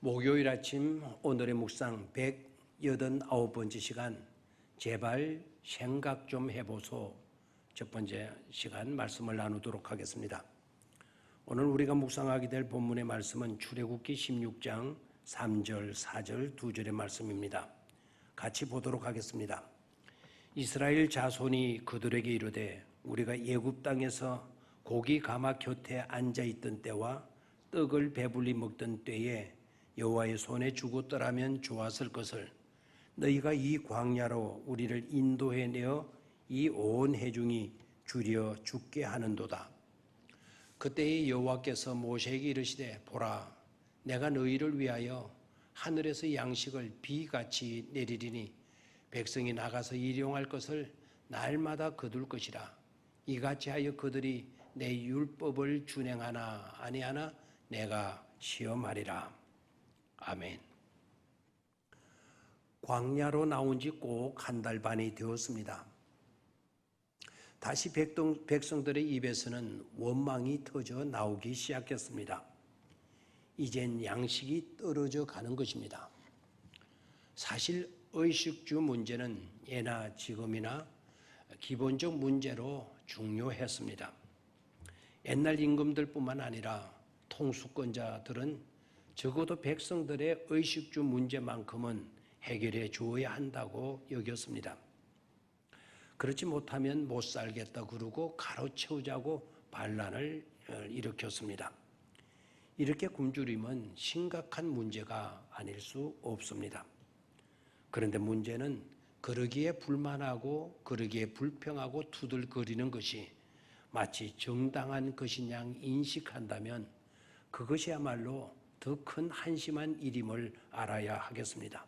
목요일 아침 오늘의 묵상 189번째 시간 제발 생각 좀 해보소. 첫 번째 시간 말씀을 나누도록 하겠습니다. 오늘 우리가 묵상하게 될 본문의 말씀은 출애굽기 16장 3절 4절 2절의 말씀입니다. 같이 보도록 하겠습니다. 이스라엘 자손이 그들에게 이르되 우리가 애굽 땅에서 고기 가마 곁에 앉아있던 때와 떡을 배불리 먹던 때에 여호와의 손에 죽었더라면 좋았을 것을 너희가 이 광야로 우리를 인도해 내어 이 온 회중이 줄여 죽게 하는도다. 그때의 여호와께서 모세에게 이르시되 보라, 내가 너희를 위하여 하늘에서 양식을 비같이 내리리니 백성이 나가서 일용할 것을 날마다 거둘 것이라. 이같이 하여 그들이 내 율법을 준행하나 아니하나 내가 시험하리라. 아멘. 광야로 나온 지 꼭 한 달 반이 되었습니다. 다시 백성들의 입에서는 원망이 터져 나오기 시작했습니다. 이젠 양식이 떨어져 가는 것입니다. 사실 의식주 문제는 예나 지금이나 기본적 문제로 중요했습니다. 옛날 임금들뿐만 아니라 통수권자들은 적어도 백성들의 의식주 문제만큼은 해결해 주어야 한다고 여겼습니다. 그렇지 못하면 못 살겠다 그러고 가로채우자고 반란을 일으켰습니다. 이렇게 굶주림은 심각한 문제가 아닐 수 없습니다. 그런데 문제는 그러기에 불만하고 그러기에 불평하고 투덜거리는 것이 마치 정당한 것인 양 인식한다면 그것이야말로 더 큰 한심한 일임을 알아야 하겠습니다.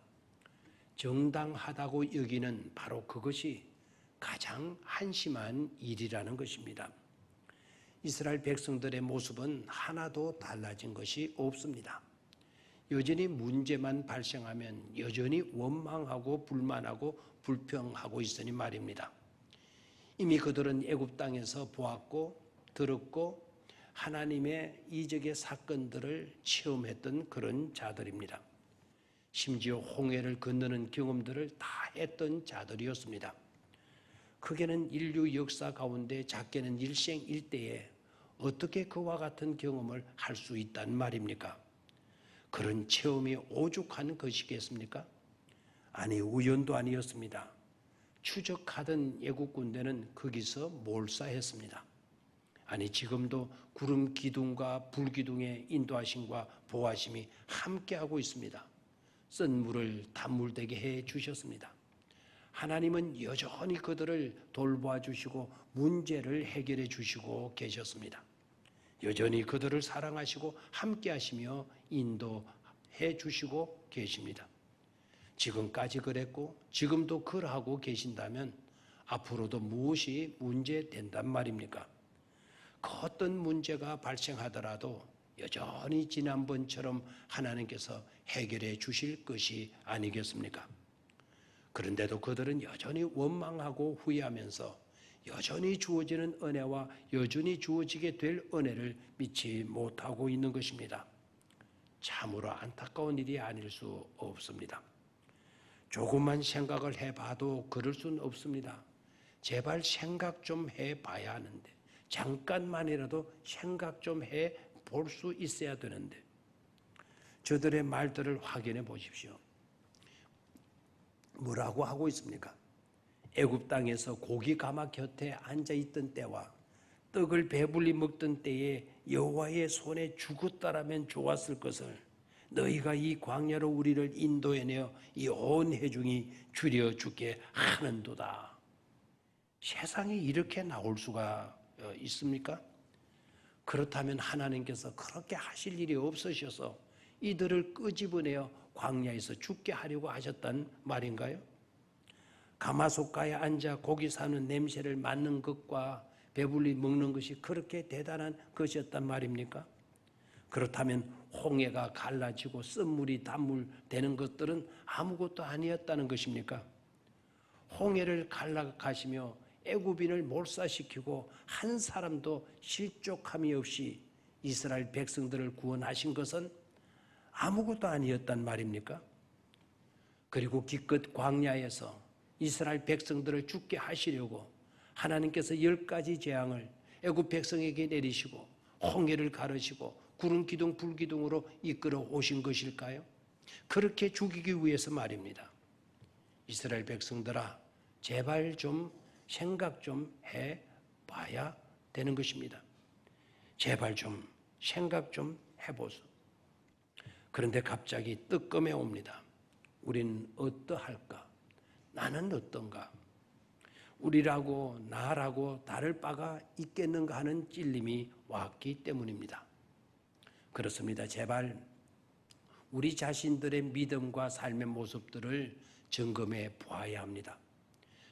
정당하다고 여기는 바로 그것이 가장 한심한 일이라는 것입니다. 이스라엘 백성들의 모습은 하나도 달라진 것이 없습니다. 여전히 문제만 발생하면 여전히 원망하고 불만하고 불평하고 있으니 말입니다. 이미 그들은 애굽 땅에서 보았고 들었고 하나님의 이적의 사건들을 체험했던 그런 자들입니다. 심지어 홍해를 건너는 경험들을 다 했던 자들이었습니다. 크게는 인류 역사 가운데 작게는 일생일대에 어떻게 그와 같은 경험을 할 수 있단 말입니까? 그런 체험이 오죽한 것이겠습니까? 아니, 우연도 아니었습니다. 추적하던 애국 군대는 거기서 몰사했습니다. 아니, 지금도 구름 기둥과 불 기둥의 인도하심과 보호하심이 함께하고 있습니다. 쓴 물을 단물되게 해 주셨습니다. 하나님은 여전히 그들을 돌보아 주시고 문제를 해결해 주시고 계셨습니다. 여전히 그들을 사랑하시고 함께 하시며 인도해 주시고 계십니다. 지금까지 그랬고 지금도 그러하고 계신다면 앞으로도 무엇이 문제된단 말입니까? 그 어떤 문제가 발생하더라도 여전히 지난번처럼 하나님께서 해결해 주실 것이 아니겠습니까? 그런데도 그들은 여전히 원망하고 후회하면서 여전히 주어지는 은혜와 여전히 주어지게 될 은혜를 믿지 못하고 있는 것입니다. 참으로 안타까운 일이 아닐 수 없습니다. 조금만 생각을 해봐도 그럴 수는 없습니다. 제발 생각 좀 해봐야 하는데, 잠깐만이라도 생각 좀 해볼 수 있어야 되는데, 저들의 말들을 확인해 보십시오. 뭐라고 하고 있습니까? 애굽 땅에서 고기 가마 곁에 앉아있던 때와 떡을 배불리 먹던 때에 여호와의 손에 죽었다라면 좋았을 것을 너희가 이 광야로 우리를 인도해내어 이 온 회중이 줄여 죽게 하는도다. 세상에 이렇게 나올 수가 있습니까? 그렇다면 하나님께서 그렇게 하실 일이 없으셔서 이들을 끄집어내어 광야에서 죽게 하려고 하셨단 말인가요? 가마솥가에 앉아 고기 사는 냄새를 맡는 것과 배불리 먹는 것이 그렇게 대단한 것이었단 말입니까? 그렇다면 홍해가 갈라지고 쓴물이 단물 되는 것들은 아무것도 아니었다는 것입니까? 홍해를 갈라가시며 애굽인을 몰살시키고 한 사람도 실족함이 없이 이스라엘 백성들을 구원하신 것은 아무것도 아니었단 말입니까? 그리고 기껏 광야에서 이스라엘 백성들을 죽게 하시려고 하나님께서 10가지 재앙을 애굽 백성에게 내리시고 홍해를 가르시고 구름 기둥 불 기둥으로 이끌어 오신 것일까요? 그렇게 죽이기 위해서 말입니다. 이스라엘 백성들아, 제발 좀 생각 좀 해봐야 되는 것입니다. 제발 좀 생각 좀 해보소. 그런데 갑자기 뜨끔해 옵니다. 우린 어떠할까? 나는 어떤가? 우리라고 나라고 다를 바가 있겠는가 하는 찔림이 왔기 때문입니다. 그렇습니다. 제발 우리 자신들의 믿음과 삶의 모습들을 점검해 보아야 합니다.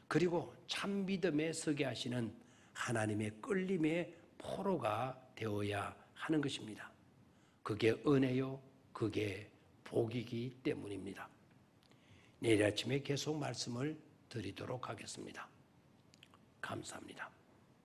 그리고 참 믿음에 서게 하시는 하나님의 끌림의 포로가 되어야 하는 것입니다. 그게 은혜요, 그게 복이기 때문입니다. 내일 아침에 계속 말씀을 드리도록 하겠습니다. 감사합니다.